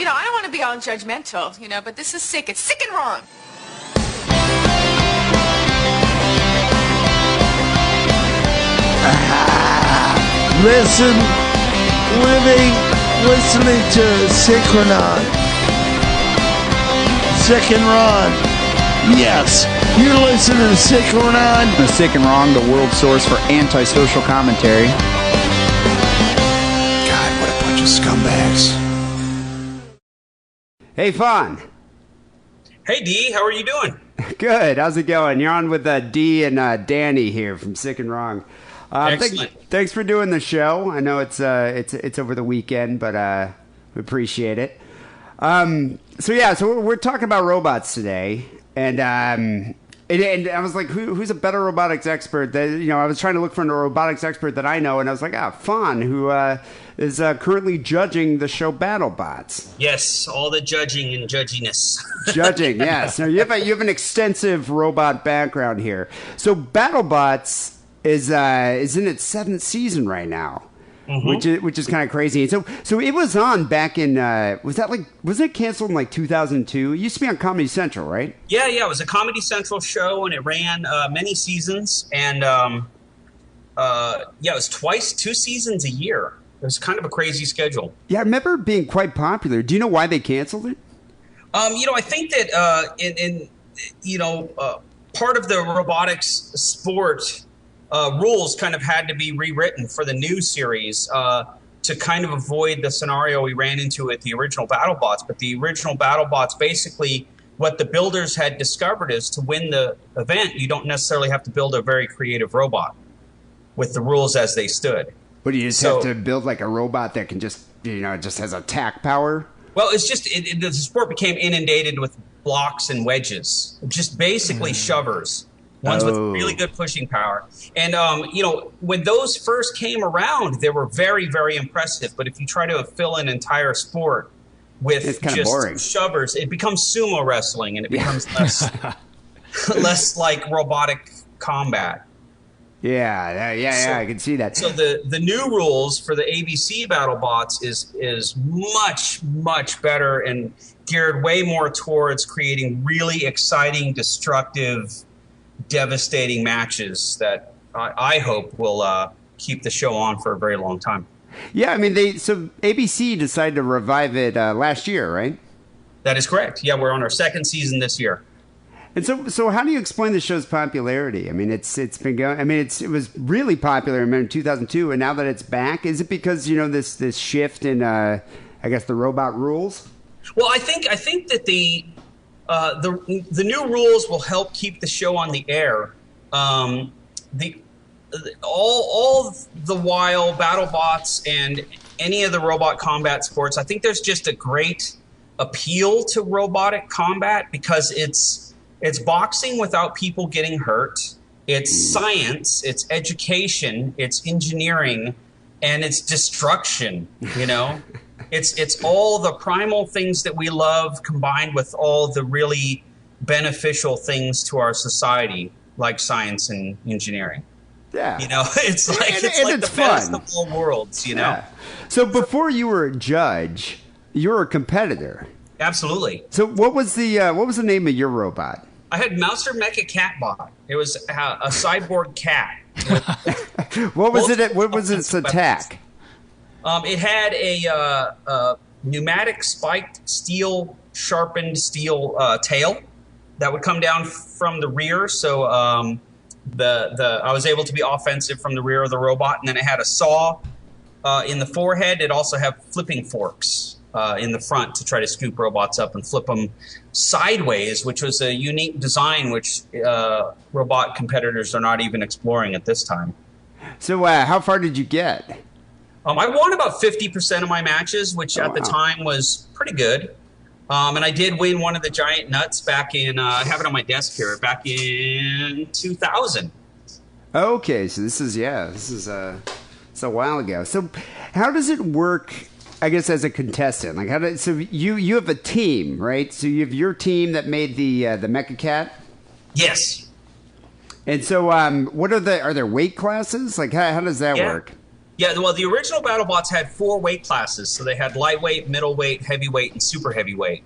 I don't want to be all judgmental, but this is sick. It's sick and wrong. Listening to Synchronon. Sick and Wrong. Yes, you're listening to Synchronon. The Sick and Wrong, the world source for antisocial commentary. God, what a bunch of scumbags. Hey, Fon. Hey, Dee, how are you doing? Good. How's it going? You're on with Dee and Danny here from Sick and Wrong. Excellent. Thanks for doing the show. I know it's over the weekend, but we appreciate it. So we're talking about robots today, and I was like, who's a better robotics expert? I was trying to look for a robotics expert that I know, and I was like, Fon, who is currently judging the show Battlebots. Yes, all the judging and judginess. Judging, yes. Now you have an extensive robot background here. So Battlebots is in its 7th season right now, which is kind of crazy. So it was on back in was it canceled in like 2002? It used to be on Comedy Central, right? Yeah, it was a Comedy Central show, and it ran many seasons, and it was 2 seasons a year. It was kind of a crazy schedule. Yeah, I remember it being quite popular. Do you know why they canceled it? I think that part of the robotics sport rules kind of had to be rewritten for the new series to kind of avoid the scenario we ran into at the original BattleBots. But the original BattleBots, basically what the builders had discovered is to win the event, you don't necessarily have to build a very creative robot with the rules as they stood. But you just have to build like a robot that can just has attack power? Well, it's just the sport became inundated with blocks and wedges, just basically shovers. Ones with really good pushing power. And, when those first came around, they were very, very impressive. But if you try to fill an entire sport with just boring shovers, it becomes sumo wrestling, and it becomes less like robotic combat. Yeah, I can see that. So the new rules for the ABC BattleBots is much, much better and geared way more towards creating really exciting, destructive, devastating matches that I hope will keep the show on for a very long time. Yeah, I mean, ABC decided to revive it last year, right? That is correct. Yeah, we're on our 2nd season this year. And so how do you explain the show's popularity? I mean, it's been going. I mean, it was really popular in 2002, and now that it's back, is it because this shift in I guess the robot rules? Well, I think that the new rules will help keep the show on the air. All the while, BattleBots and any of the robot combat sports, I think there's just a great appeal to robotic combat because it's boxing without people getting hurt. It's science, it's education, it's engineering, and it's destruction, It's all the primal things that we love combined with all the really beneficial things to our society, like science and engineering. Yeah. It's like the best of all worlds, Yeah. So before you were a judge, you were a competitor. Absolutely. So what was the name of your robot? I had Mouser Mecha Catbot. It was a cyborg cat. What was it? What was its attack? It had a pneumatic spiked sharpened steel tail that would come down from the rear. So I was able to be offensive from the rear of the robot, and then it had a saw in the forehead. It also had flipping forks in the front to try to scoop robots up and flip them sideways, which was a unique design which robot competitors are not even exploring at this time. So how far did you get? I won about 50% of my matches, which at the time was pretty good. And I did win one of the giant nuts back in, I have it on my desk here, back in 2000. Okay, so this is a while ago. So how does it work, I guess, as a contestant? Like, so you have a team, right? So you have your team that made the Mecha Cat? Yes. And so what are there weight classes? Like, how does that work? Yeah, well, the original BattleBots had 4 weight classes. So they had lightweight, middleweight, heavyweight, and super heavyweight.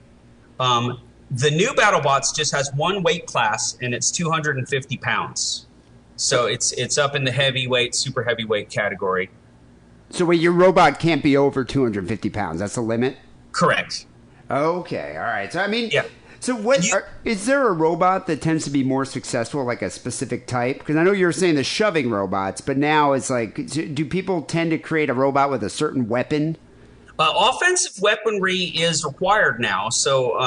The new BattleBots just has 1 weight class, and it's 250 pounds. So it's up in the heavyweight, super heavyweight category. So wait, your robot can't be over 250 pounds. That's the limit? Correct. Okay, all right. So, I mean, Yeah. so is there a robot that tends to be more successful, like a specific type? Because I know you were saying the shoving robots, but now it's like, do people tend to create a robot with a certain weapon? Offensive weaponry is required now. So,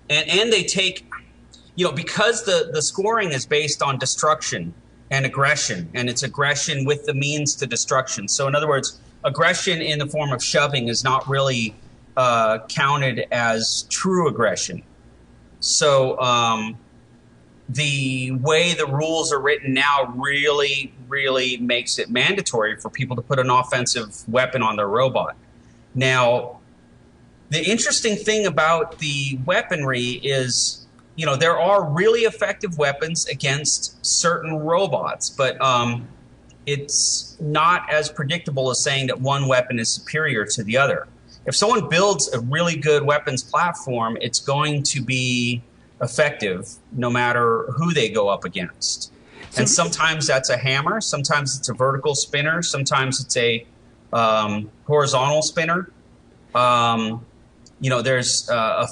and they take, because the scoring is based on destruction and aggression, and it's aggression with the means to destruction. So in other words, aggression in the form of shoving is not really counted as true aggression. So the way the rules are written now really, really makes it mandatory for people to put an offensive weapon on their robot. Now, the interesting thing about the weaponry is, there are really effective weapons against certain robots, but it's not as predictable as saying that one weapon is superior to the other. If someone builds a really good weapons platform, it's going to be effective no matter who they go up against. And sometimes that's a hammer, sometimes it's a vertical spinner, sometimes it's a horizontal spinner. There's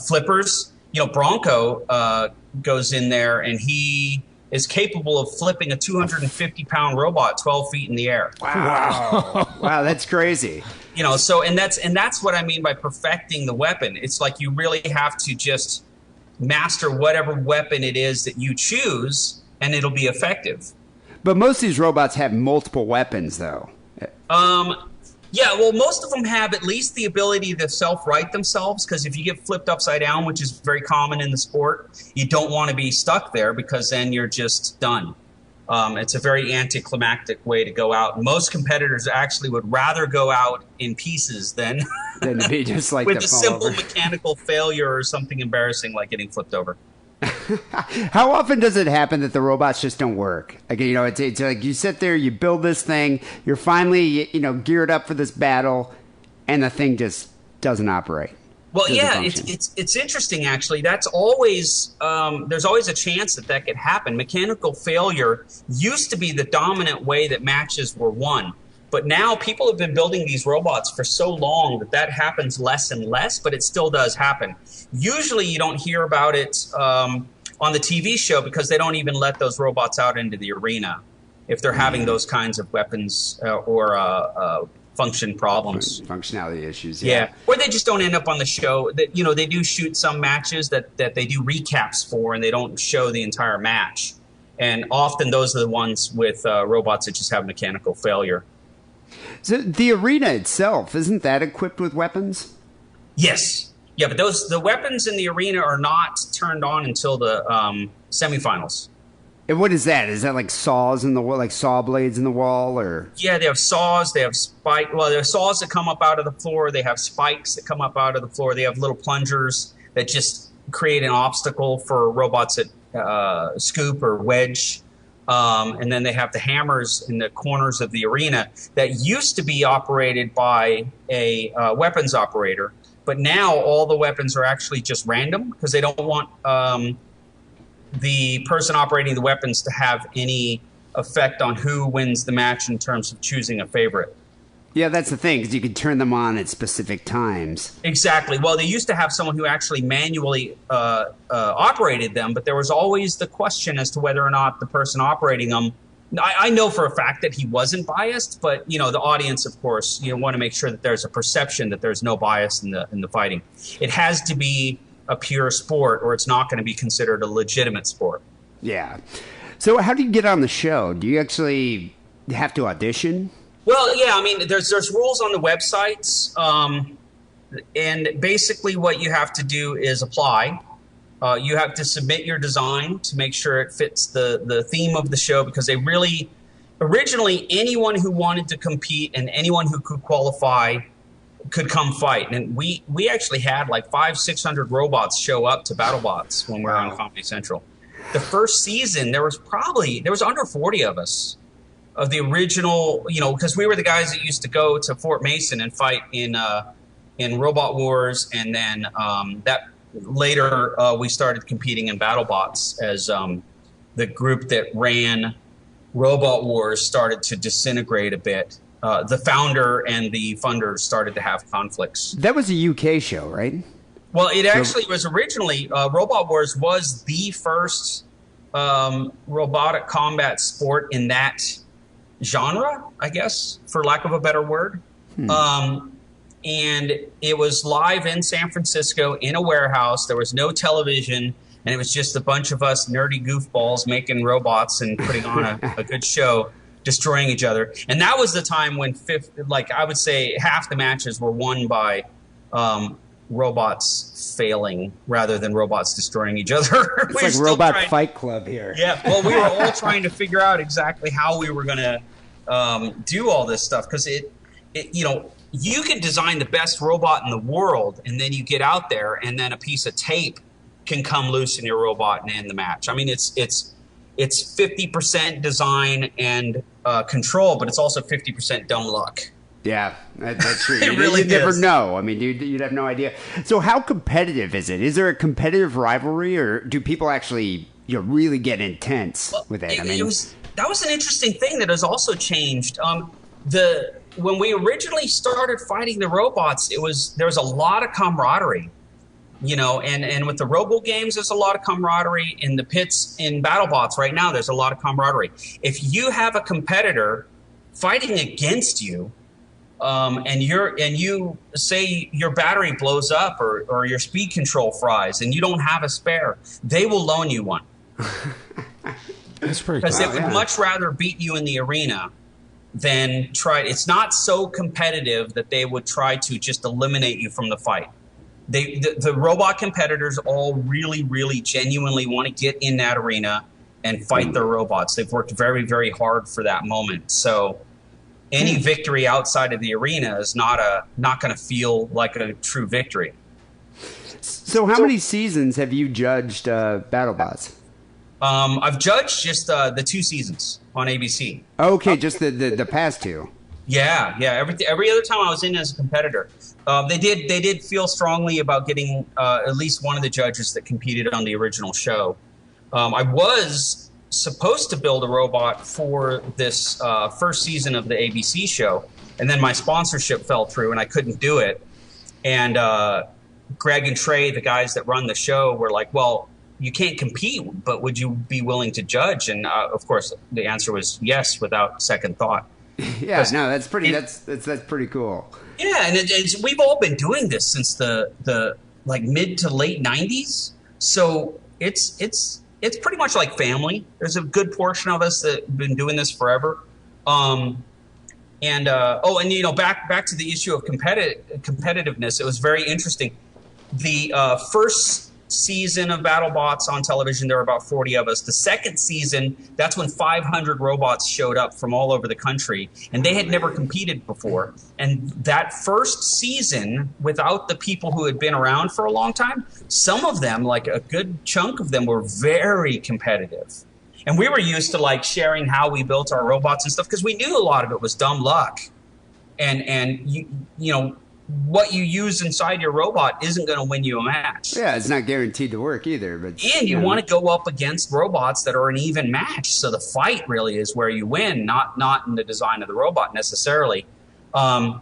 flippers. Bronco goes in there and he is capable of flipping a 250-pound robot 12 feet in the air. Wow. Wow, that's crazy. And that's what I mean by perfecting the weapon. It's like you really have to just master whatever weapon it is that you choose, and it'll be effective. But most of these robots have multiple weapons, though. Yeah, well, most of them have at least the ability to self-right themselves, because if you get flipped upside down, which is very common in the sport, you don't want to be stuck there because then you're just done. It's a very anticlimactic way to go out. Most competitors actually would rather go out in pieces than to be just like with to a fall simple over. mechanical failure or something embarrassing like getting flipped over. How often does it happen that the robots just don't work? Like, it's like you sit there, you build this thing, you're finally, geared up for this battle, and the thing just doesn't operate. Well, yeah, it's interesting, actually. That's always there's always a chance that could happen. Mechanical failure used to be the dominant way that matches were won. But now people have been building these robots for so long that happens less and less, but it still does happen. Usually you don't hear about it on the TV show because they don't even let those robots out into the arena if they're having those kinds of weapons or function problems. Functionality issues, yeah. Or they just don't end up on the show. That they do shoot some matches that they do recaps for, and they don't show the entire match. And often those are the ones with robots that just have mechanical failure. So the arena itself, isn't that equipped with weapons? Yes. Yeah, but the weapons in the arena are not turned on until the semifinals. And what is that? Is that like saws in the wall, like saw blades in the wall, or? Yeah, they have saws. They have there are saws that come up out of the floor. They have spikes that come up out of the floor. They have little plungers that just create an obstacle for robots that scoop or wedge. And then they have the hammers in the corners of the arena that used to be operated by a weapons operator. But now all the weapons are actually just random because they don't want the person operating the weapons to have any effect on who wins the match in terms of choosing a favorite. Yeah, that's the thing, because you can turn them on at specific times. Exactly. Well, they used to have someone who actually manually operated them, but there was always the question as to whether or not the person operating them. I know for a fact that he wasn't biased, but the audience, of course, want to make sure that there's a perception that there's no bias in the fighting. It has to be a pure sport, or it's not going to be considered a legitimate sport. Yeah. So, how do you get on the show? Do you actually have to audition? Well, yeah, I mean, there's rules on the websites, and basically what you have to do is apply. You have to submit your design to make sure it fits the theme of the show, because they really, originally, anyone who wanted to compete and anyone who could qualify could come fight. And we actually had like 500-600 robots show up to Battlebots when we were on Comedy Central. The first season, there was under 40 of us. the original, because we were the guys that used to go to Fort Mason and fight in Robot Wars, and then that later we started competing in BattleBots as the group that ran Robot Wars started to disintegrate a bit. The founder and the funders started to have conflicts. That was a UK show, right? Well, it actually was originally, Robot Wars was the first robotic combat sport in that genre, I guess, for lack of a better word. And it was live in San Francisco in a warehouse. There was no television, and it was just a bunch of us nerdy goofballs making robots and putting on a good show, destroying each other. And that was the time when, I would say half the matches were won by robots failing rather than robots destroying each other. It's like Robot Fight Club here. Yeah, well, we were all trying to figure out exactly how we were going to do all this stuff, because you can design the best robot in the world, and then you get out there, and then a piece of tape can come loose in your robot and end the match. I mean, it's 50% design and control, but it's also 50% dumb luck. Yeah, that's true. It really you'd never is. know. I mean, you'd have no idea. So how competitive is it? Is there a competitive rivalry, or do people actually really get intense with it? That was an interesting thing that has also changed. When we originally started fighting the robots, there was a lot of camaraderie. And with the Robo games, there's a lot of camaraderie. In the pits in BattleBots right now, there's a lot of camaraderie. If you have a competitor fighting against you, and you say your battery blows up or your speed control fries and you don't have a spare, they will loan you one. That's pretty cool. Because they would much rather beat you in the arena than try. It's not so competitive that they would try to just eliminate you from the fight. The robot competitors all really, really genuinely want to get in that arena and fight their robots. They've worked very, very hard for that moment. So any victory outside of the arena is not going to feel like a true victory. So how many seasons have you judged BattleBots? I've judged just the 2 seasons on ABC. Okay, just the past 2. Yeah. Every other time I was in as a competitor, they did feel strongly about getting at least one of the judges that competed on the original show. I was supposed to build a robot for this first season of the ABC show, and then my sponsorship fell through and I couldn't do it. And Greg and Trey, the guys that run the show, were like, well, you can't compete, but would you be willing to judge? And of course the answer was yes, without second thought. Yeah, no, that's pretty cool. Yeah, and we've all been doing this since the mid to late 90s. So it's pretty much like family. There's a good portion of us that have been doing this forever. Back to the issue of competitiveness, it was very interesting. The first season of BattleBots on television, there were about 40 of us. The second season, that's when 500 robots showed up from all over the country, and they had never competed before. And that first season, without the people who had been around for a long time, some of them, like a good chunk of them, were very competitive. And we were used to sharing how we built our robots and stuff, because we knew a lot of it was dumb luck. And what you use inside your robot isn't going to win you a match. Yeah, it's not guaranteed to work either. But and you want to go up against robots that are an even match. So the fight really is where you win, not in the design of the robot necessarily, or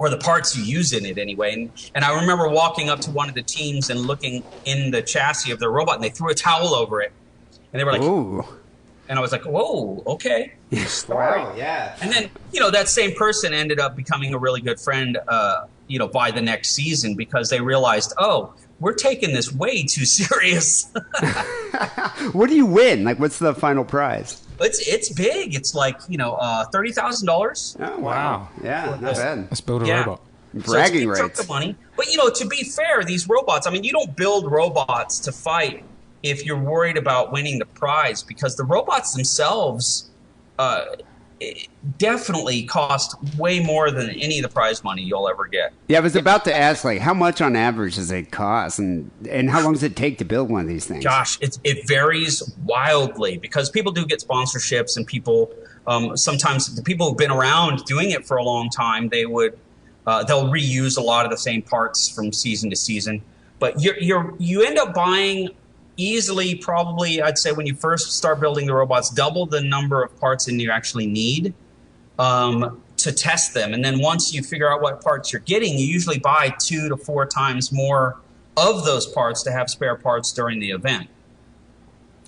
the parts you use in it anyway. And I remember walking up to one of the teams and looking in the chassis of their robot, and they threw a towel over it. And they were like, ooh. And I was like, whoa, okay. Wow, yeah. And then, that same person ended up becoming a really good friend, by the next season, because they realized, oh, we're taking this way too serious. What do you win? What's the final prize? It's big. It's $30,000. Oh, wow. Yeah, not bad. Let's build a robot. Bragging rights. So it's a big chunk of money. But, to be fair, these robots, you don't build robots to fight if you're worried about winning the prize, because the robots themselves, it definitely cost way more than any of the prize money you'll ever get. Yeah, I was about to ask, like, how much on average does it cost, and how long does it take to build one of these things? Gosh, it varies wildly because people do get sponsorships, and people sometimes the people who've been around doing it for a long time, they'll reuse a lot of the same parts from season to season. But you end up buying easily, probably, I'd say when you first start building the robots, double the number of parts than you actually need to test them. And then once you figure out what parts you're getting, you usually buy 2 to 4 times more of those parts to have spare parts during the event.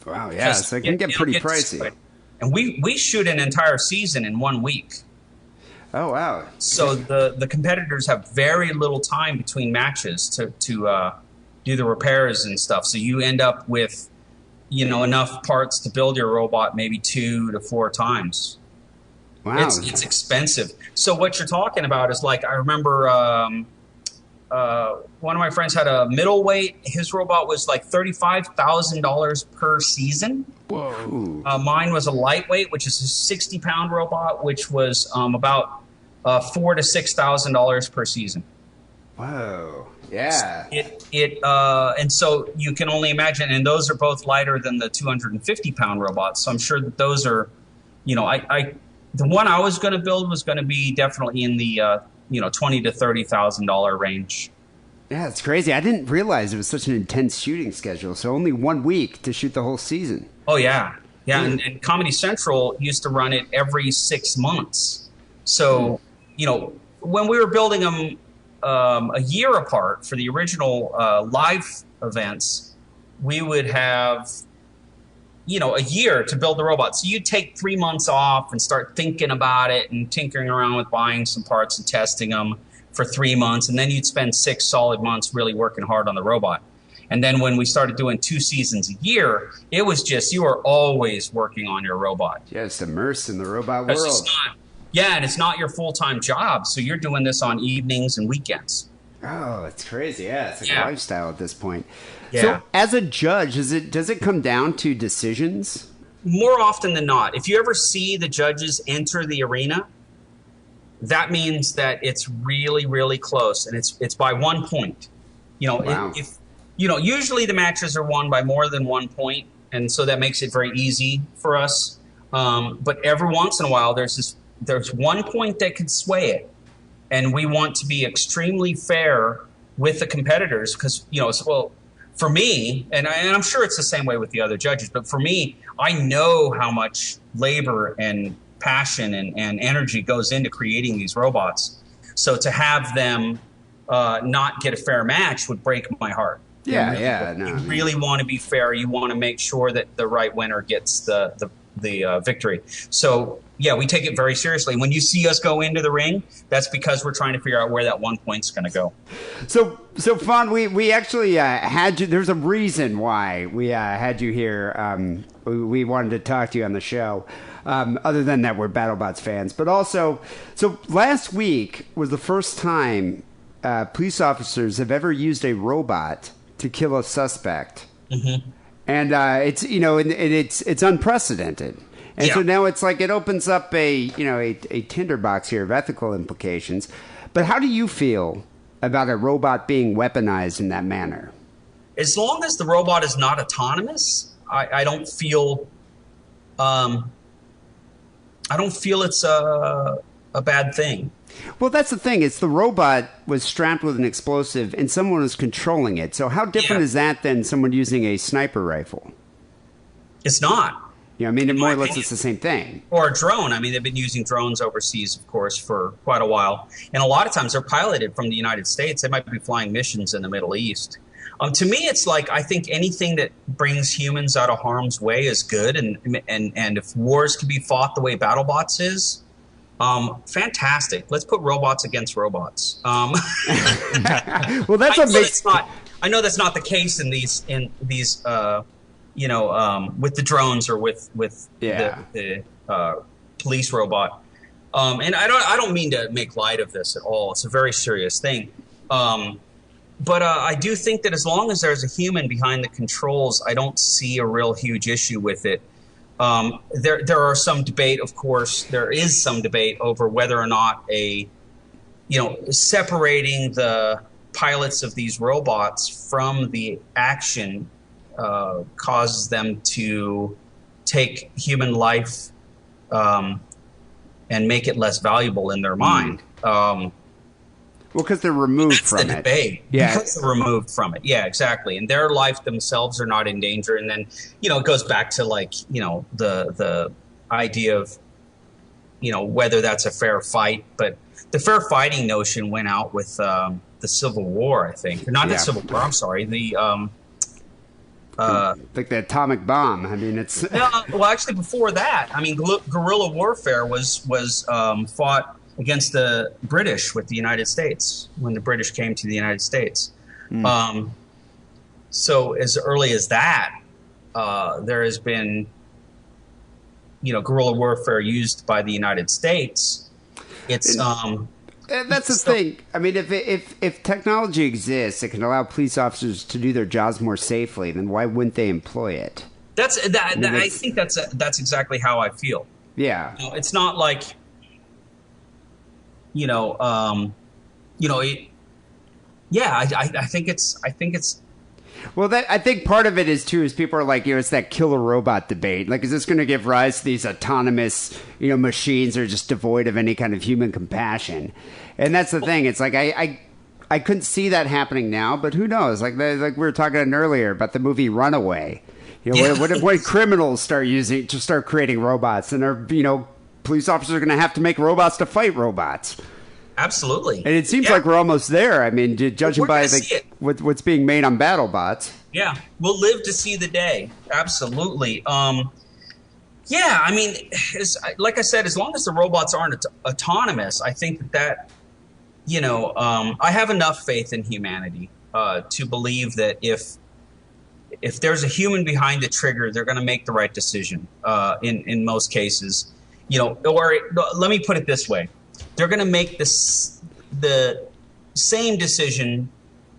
Wow, yeah, so it can get pretty pricey. And we shoot an entire season in 1 week. Oh, wow. So the competitors have very little time between matches to do the repairs and stuff. So you end up with, enough parts to build your robot maybe 2 to 4 times. Wow. It's expensive. So what you're talking about is, like, I remember one of my friends had a middleweight. His robot was like $35,000 per season. Whoa. Mine was a lightweight, which is a 60-pound robot, which was about $4,000 to $6,000 per season. Whoa. Yeah. And so you can only imagine, and those are both lighter than the 250-pound robots. So I'm sure that those are, the one I was going to build was going to be definitely in the $20,000 to $30,000 range. Yeah, it's crazy. I didn't realize it was such an intense shooting schedule. So only 1 week to shoot the whole season. Oh yeah, yeah. And Comedy Central used to run it every 6 months. So when we were building them a year apart for the original live events, we would have a year to build the robot. So you'd take 3 months off and start thinking about it and tinkering around with buying some parts and testing them for 3 months. And then you'd spend 6 solid months really working hard on the robot. And then when we started doing 2 seasons a year, it was just, you were always working on your robot. Just immersed in the robot world. And it's not your full-time job. So you're doing this on evenings and weekends. Oh, it's crazy. Yeah, it's like a lifestyle at this point. Yeah. So as a judge, does it come down to decisions? More often than not. If you ever see the judges enter the arena, that means that it's really, really close, and it's by 1 point. Wow. Usually the matches are won by more than 1 point, and so that makes it very easy for us. But every once in a while, there's 1 point that could sway it, and we want to be extremely fair with the competitors because for me, and I'm sure it's the same way with the other judges, but for me, I know how much labor and passion and energy goes into creating these robots. So to have them not get a fair match would break my heart. Yeah, You really want to be fair. You want to make sure that the right winner gets the victory. So yeah, we take it very seriously. When you see us go into the ring, that's because we're trying to figure out where that 1 point's going to go. So Fon, we actually had you. There's a reason why we had you here. We wanted to talk to you on the show. Other than that, we're Battlebots fans, but also, so last week was the first time police officers have ever used a robot to kill a suspect, and it's unprecedented. And so now it's like it opens up a tinderbox here of ethical implications. But how do you feel about a robot being weaponized in that manner? As long as the robot is not autonomous, I don't feel it's a bad thing. Well, that's the thing. It's the robot was strapped with an explosive and someone was controlling it. So how different is that than someone using a sniper rifle? It's not. It more or less it's the same thing. Or a drone. They've been using drones overseas, of course, for quite a while. And a lot of times they're piloted from the United States. They might be flying missions in the Middle East. To me, it's like, I think anything that brings humans out of harm's way is good. And if wars can be fought the way Battlebots is, fantastic. Let's put robots against robots. Well, that's what makes... I know that's not the case in these with the drones or with the police robot. And I don't mean to make light of this at all. It's a very serious thing. But I do think that as long as there's a human behind the controls, I don't see a real huge issue with it. There are some debate, of course. There is some debate over whether or not separating the pilots of these robots from the action causes them to take human life and make it less valuable in their mind. Well, because they're removed from the it. Debate. Yeah. Because they're removed from it. Yeah, exactly. And their life themselves are not in danger. And then, it goes back to the idea of, whether that's a fair fight. But the fair fighting notion went out with the Civil War, I think. Not the Civil War, I'm sorry. Like the atomic bomb. I mean, it's... No, well, actually, before that, I mean, guerrilla warfare was fought against the British with the United States when the British came to the United States. So as early as that, there has been, guerrilla warfare used by the United States. It's that's the thing. I mean, if technology exists that can allow police officers to do their jobs more safely, then why wouldn't they employ it? I think that's exactly how I feel. Yeah. It's not like, I think it's. Well, I think part of it is people are like, it's that killer robot debate. Like, is this going to give rise to these autonomous, machines that are just devoid of any kind of human compassion? And that's the thing. It's like I couldn't see that happening now, but who knows? Like we were talking earlier about the movie Runaway. When criminals start creating robots, and police officers are going to have to make robots to fight robots. Absolutely. And it seems like we're almost there. I mean, judging by what's being made on BattleBots. Yeah, we'll live to see the day. Absolutely. I mean, like I said, as long as the robots aren't autonomous, I think that I have enough faith in humanity to believe that if there's a human behind the trigger, they're going to make the right decision in most cases. Or let me put it this way. They're going to make the same decision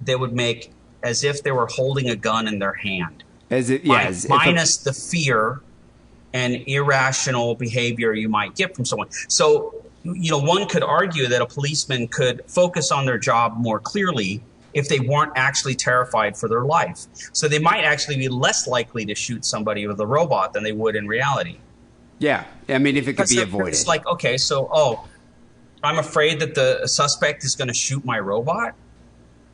they would make as if they were holding a gun in their hand. Minus the fear and irrational behavior you might get from someone. So, one could argue that a policeman could focus on their job more clearly if they weren't actually terrified for their life. So they might actually be less likely to shoot somebody with a robot than they would in reality. Yeah. I mean, if it could be avoided. It's like, okay, so, I'm afraid that the suspect is going to shoot my robot.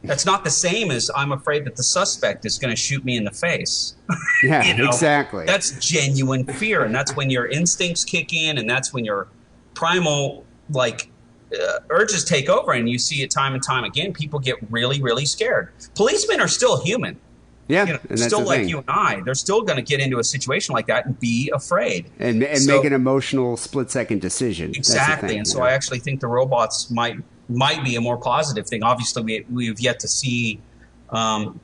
That's not the same as I'm afraid that the suspect is going to shoot me in the face. Yeah, exactly. That's genuine fear, and that's when your instincts kick in, and that's when your primal urges take over, and you see it time and time again. People get really, really scared. Policemen are still human. Yeah, and still like you and I. They're still going to get into a situation like that and be afraid. And make an emotional split-second decision. Exactly. And so I actually think the robots might be a more positive thing. Obviously, we've yet to see the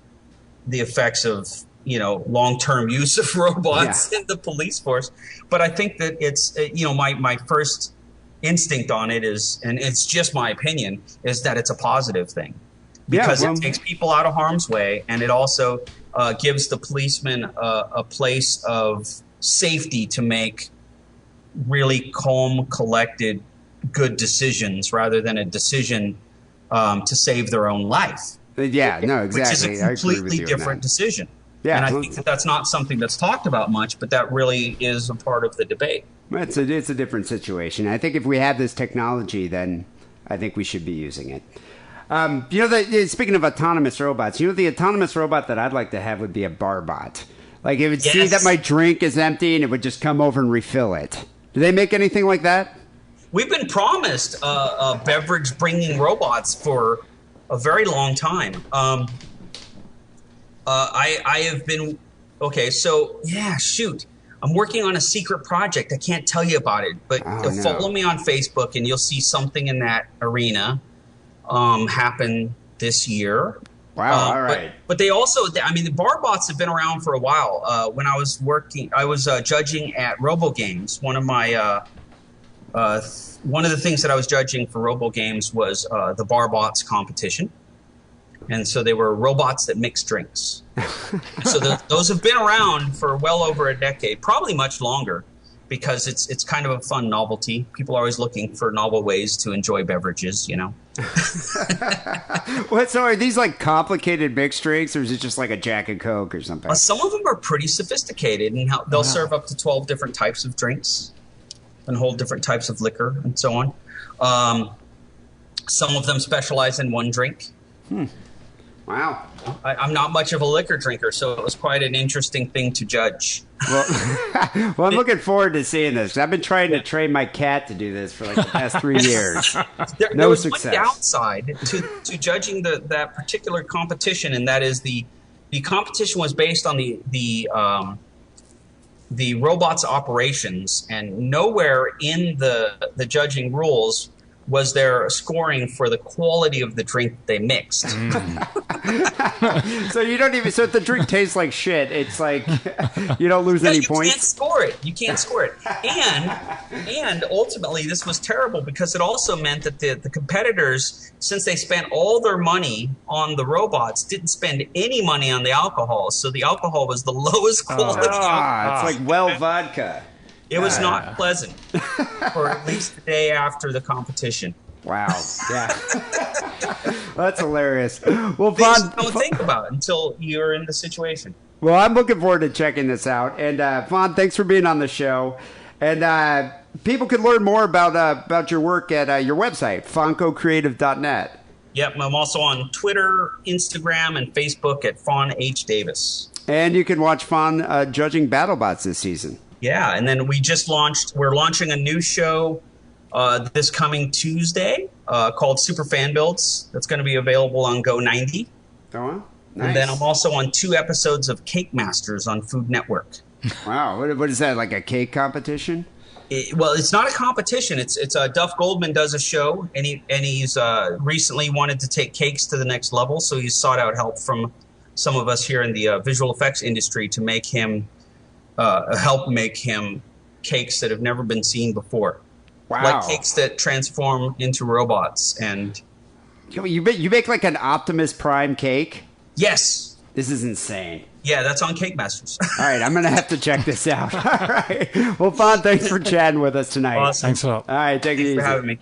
effects of, long-term use of robots in the police force. But I think that it's, my first instinct on it is, and it's just my opinion, is that it's a positive thing. Because it takes people out of harm's way, and it also gives the policeman a place of safety to make really calm, collected, good decisions rather than a decision to save their own life. Yeah, no, exactly. Which is a completely different decision. Yeah, and I think that's not something that's talked about much, but that really is a part of the debate. It's a different situation. I think if we have this technology, then I think we should be using it. Speaking of autonomous robots, the autonomous robot that I'd like to have would be a bar bot. Like, it would see that my drink is empty and it would just come over and refill it. Do they make anything like that? We've been promised beverage bringing robots for a very long time. I have been I'm working on a secret project. I can't tell you about it, but follow me on Facebook and you'll see something in that arena happen this year. Wow, all right. But they also, the bar bots have been around for a while. When I was judging at RoboGames. One of the things that I was judging for RoboGames was the bar bots competition. And so they were robots that mix drinks. So those have been around for well over a decade, probably much longer, because it's kind of a fun novelty. People are always looking for novel ways to enjoy beverages, you know. So are these like complicated mixed drinks, or is it just like a Jack and Coke or something? Some of them are pretty sophisticated, and they'll serve up to 12 different types of drinks and hold different types of liquor and so on. Some of them specialize in one drink. Wow. I'm not much of a liquor drinker, so it was quite an interesting thing to judge. Well, I'm looking forward to seeing this. I've been trying to train my cat to do this for like the past 3 years. There was success. one downside to judging that particular competition, and that is the competition was based on the robot's operations, and nowhere in the judging rules was there scoring for the quality of the drink they mixed. So you don't even. So if the drink tastes like shit, it's like you don't lose any points. You can't score it. And ultimately, this was terrible because it also meant that the competitors, since they spent all their money on the robots, didn't spend any money on the alcohol. So the alcohol was the lowest quality. It's like vodka. It was not pleasant for at least the day after the competition. Wow. Yeah. That's hilarious. Well, Things Fon, you don't think about until you're in the situation. well, I'm looking forward to checking this out. And Fon, thanks for being on the show. And people can learn more about your work at your website, foncocreative.net. Yep, I'm also on Twitter, Instagram, and Facebook at Fon H. Davis. And you can watch Fon judging Battlebots this season. Yeah, and then we're launching a new show this coming Tuesday called Super Fan Builds. That's going to be available on Go90. Oh, wow. Nice. And then I'm also on 2 episodes of Cake Masters on Food Network. Wow. What is that, like a cake competition? Well, it's not a competition. It's Duff Goldman does a show, and he's recently wanted to take cakes to the next level, so he's sought out help from some of us here in the visual effects industry to make him help make him cakes that have never been seen before. Wow. Like cakes that transform into robots. And You make like an Optimus Prime cake? yes. This is insane. Yeah, that's on Cake Masters. All right, I'm going to have to check this out. All right. Well, Fon, thanks for chatting with us tonight. Awesome. Thanks a lot. All right, take it Thanks easy. for having me.